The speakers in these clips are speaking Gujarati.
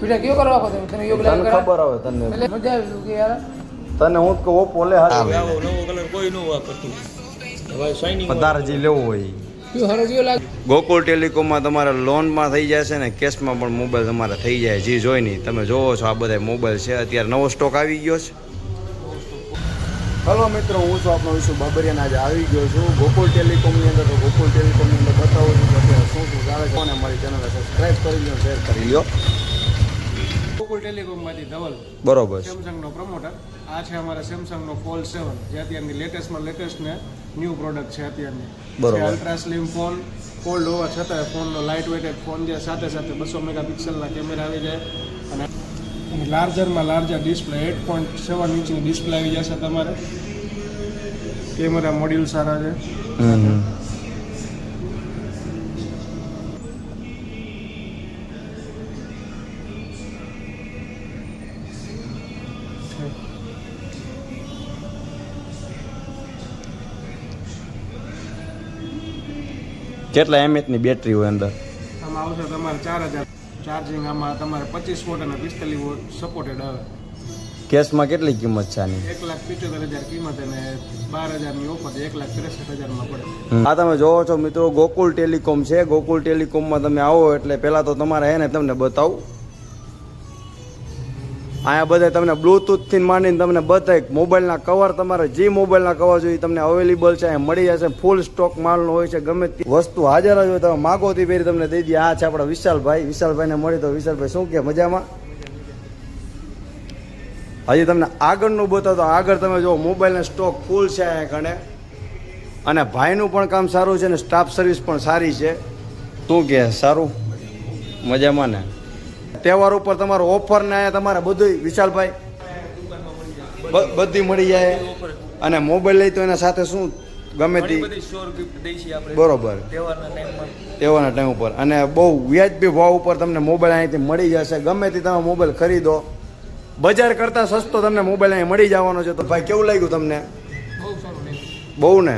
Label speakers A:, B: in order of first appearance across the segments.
A: બેટા કયો કરવા કો તને યોગ
B: તને ખબર આવે તને
A: એટલે મજા આવી કે યાર
B: તને હું કે ઓપો લે હાલ
C: નવો કલર કોઈ નો વાપરતું હવે શાઇનિંગ
B: તારે જે લેવો હોય
A: કયો હારો કયો લાગે
B: ગોકુળ ટેલિકોમમાં તમારે લોનમાં થઈ જશે ને કેશમાં પણ મોબાઈલ તમારે થઈ જાય જે જોઈ નહીં તમે જોવો છો આ બધા મોબાઈલ છે અત્યારે નવો સ્ટોક આવી ગયો છે. હલો મિત્રો, હું છું આપણો વિશુ બાબરિયાને આજે આવી ગયો છું ગોકુળ ટેલિકોમની અંદર. તો ગોકુળ ટેલિકોમની અંદર બતાવું છું કે અત્યારે શું શું ચાલે છે અને અમારી ચેનલને સબસ્ક્રાઈબ કરી લો, શેર કરી લો.
D: ગોકુળ ટેલિકોમમાંથી ધવલ
B: બરોબર છે.
D: સેમસંગનો પ્રમોટર. આ છે અમારા સેમસંગનો ફોલ્ડ 7 જે અત્યારની લેટેસ્ટમાં લેટેસ્ટ ને ન્યૂ પ્રોડક્ટ છે અત્યારની.
B: બરોબર.
D: અલ્ટ્રા સ્લિમ ફોન, ફોલ્ડ હોવા છતાં ફોનનો લાઇટ વેટેડ ફોન જે સાથે સાથે 200 મેગાપિક્સલના કેમેરા આવી જાય અને લાર્જરમાં લાર્જર ડિસ્પ્લે 8.7 ઇંચની ડિસ્પ્લે આવી જશે તમારે. કેમેરા મોડ્યુલ સારા છે.
B: કેટલા એમએચની બેટરી હોય અંદર?
D: આમાં આવશે તમારે 4000 ચાર્જિંગ. આમાં તમારે 25 વોટ અને 45 વોટ સપોર્ટેડ આવે.
B: કેશમાં કેટલી કિંમત છે આની?
D: 1,75,000 કિંમત અને 12,000ની ઓફર 1,63,000માં પડે.
B: આ તમે જોવો છો મિત્રો, ગોકુળ ટેલિકોમ છે. ગોકુળ ટેલિકોમમાં તમે આવો એટલે પહેલાં તો તમારે હે ને તમને બતાવું, અહીંયા બધા તમને બ્લૂટૂથથી માંડીને તમને બતાય મોબાઈલના કવર, તમારે જે મોબાઈલના કવર જોઈએ તમને અવેલેબલ છે, અહીંયા મળી જશે. ફૂલ સ્ટોક માલનો હોય છે, ગમે તે વસ્તુ હાજર જ હોય. તમે માગો તે ફેરી તમને દઈ દે. આ છે આપણા વિશાલભાઈ. વિશાલભાઈને મળી તો વિશાલભાઈ શું કે મજામાં? હજી તમને આગળનું બતાવતો, આગળ તમે જો મોબાઈલનો સ્ટોક ફૂલ છે અહીંયા કણે. અને ભાઈનું પણ કામ સારું છે ને સ્ટાફ સર્વિસ પણ સારી છે. શું કે સારું મજામાં ને? તહેવાર ઉપર તમારો ઓફર ને અહીંયા તમારે બધું વિશાલભાઈ બધી મળી જાય. અને મોબાઈલ લઈ તો એના સાથે શું ગમે તે બરોબર તહેવારના ટાઈમ ઉપર અને બહુ વ્યાજબી ભાવ ઉપર તમને મોબાઈલ અહીંથી મળી જશે. ગમે તે તમે મોબાઈલ ખરીદો બજાર કરતાં સસ્તો તમને મોબાઈલ અહીં મળી જવાનો છે. તો ભાઈ કેવું લાગ્યું તમને?
D: બહુ સારું નહીં
B: બહુ ને?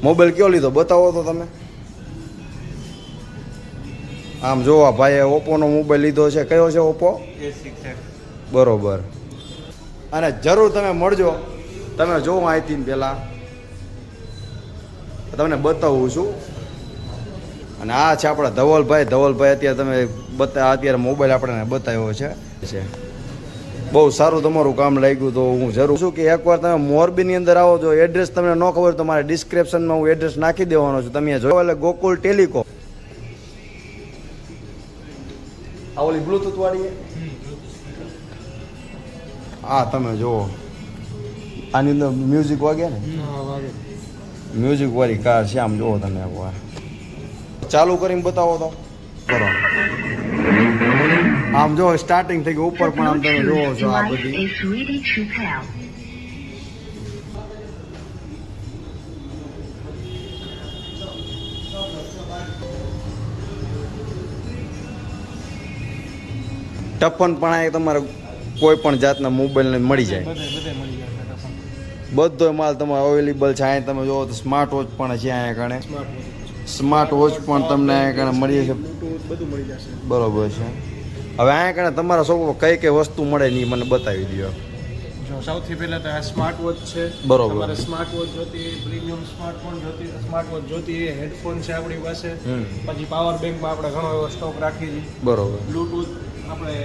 B: મોબાઈલ કયો લીધો બતાવો તો તમે. આમ જોવા ભાઈએ ઓપ્પોનો મોબાઈલ લીધો છે. કયો છે ઓપ્પો? બરોબર. અને જરૂર તમે મળજો. તમે જોવો અહીંથી પહેલાં તમને બતાવું છું. અને આ છે આપણા ધવલભાઈ. ધવલભાઈ અત્યારે તમે અત્યારે મોબાઈલ આપણને બતાવ્યો છે. બહુ સારું તમારું કામ લાગ્યું. તો હું જરૂર છું કે એકવાર તમે મોરબીની અંદર આવો. જો એડ્રેસ તમને ન ખબર તો મારે ડિસ્ક્રિપ્શનમાં હું એડ્રેસ નાખી દેવાનો છું. તમે જોયો એટલે ગોકુળ ટેલિકોમ. આ ઓલી બ્લૂટૂથ વાળી હા તમે જુઓ આની અંદર મ્યુઝિક વાગે ને, મ્યુઝિક વાળી કાર છે. આમ જુઓ તમે એકવાર ચાલુ કરીને બતાવો તો કરો. આમ જો સ્ટાર્ટિંગ થઈ ગઈ ઉપર પણ આમ તમે જોવો છો આ બધી. ટફન પણ આ તમારે કોઈ પણ જાતના મોબાઈલને મળી જાય. બધો માલ તમારે અવેલેબલ છે. અહીંયા તમે જોવો તો સ્માર્ટ વોચ પણ છે. અહીંયા કણે સ્માર્ટ વોચ પણ તમને અહીંયા કણે મળી જશે. બરોબર છે. હવે અહીંયા કણે તમારા શોપમાં કઈ કઈ વસ્તુ મળે નહીં મને બતાવી દો.
D: જો સૌથી પહેલા તો આ સ્માર્ટ વોચ છે.
B: બરોબર.
D: તમારે સ્માર્ટ વોચ જોતી, પ્રીમિયમ સ્માર્ટફોન જોતી, સ્માર્ટ વોચ જોતી, હેડફોન છે આપણી પાસે. પછી પાવર બેંકમાં આપણે ઘણો એવો સ્ટોક રાખી છે.
B: બરોબર.
D: બ્લૂટૂથ આપણે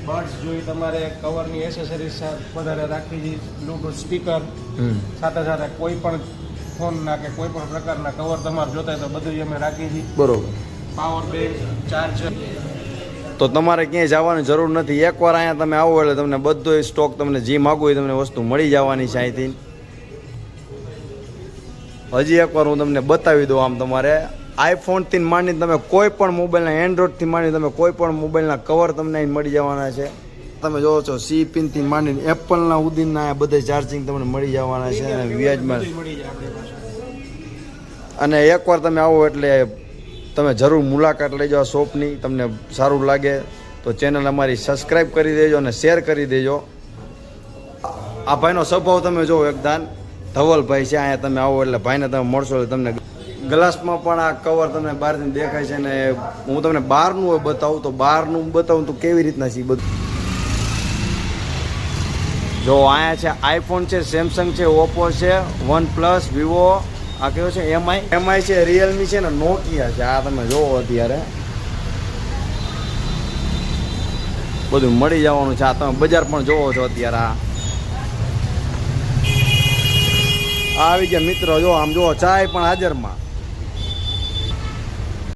D: બર્ડ્સ જોઈ, તમારે કવરની એસેસરીઝ વધારે રાખી છે. બ્લૂટૂથ સ્પીકર સાથે સાથે કોઈ પણ ફોનના કે કોઈ પણ પ્રકારના કવર તમારે જોતા હોય તો બધું અમે રાખી છીએ.
B: બરોબર.
D: Power bank, charger.
B: તો તમારે ક્યાંય જવાની જરૂર નથી. એકવાર અહીંયા તમે આવો એટલે તમને બધો સ્ટોક તમને જે માગો એ તમને વસ્તુ મળી જવાની છે અહીંથી. હજી એકવાર હું તમને બતાવી દઉં. આમ તમારે આઈફોનથી માંડીને તમે કોઈ પણ મોબાઈલના એન્ડ્રોઈડથી માંડીને તમે કોઈ પણ મોબાઈલના કવર તમને અહીં મળી જવાના છે. તમે જોવો છો સી પિનથી માંડીને એપલના ઉદીનના બધા ચાર્જિંગ તમને મળી જવાના છે અને વ્યાજમાં. અને એકવાર તમે આવો એટલે તમે જરૂર મુલાકાત લઈ જાઓ શોપની. તમને સારું લાગે તો ચેનલ અમારી સબસ્ક્રાઈબ કરી દેજો અને શેર કરી દેજો. આ ભાઈનો સ્વભાવ તમે જુઓ એકદમ ધવલભાઈ છે. અહીંયા તમે આવો એટલે ભાઈને તમે મળશો એટલે તમને ગ્લાસમાં પણ આ કવર તમને બહારથી દેખાય છે ને હું તમને બહારનું બતાવું તો બહારનું બતાવું તો કેવી રીતના છે એ બધું. જો અહીંયા છે આઈફોન છે, સેમસંગ છે, ઓપ્પો છે, OnePlus, વિવો, આ કયો છે એમઆઈ છે, રિયલમી છે ને નોકિયા છે. આ તમે જોવો અત્યારે બધું મળી જવાનું છે. આ તમે બજાર પણ જોવો છો અત્યારે. આ આવી ગયા મિત્રો, જો આમ જુઓ ચાય પણ હાજરમાં.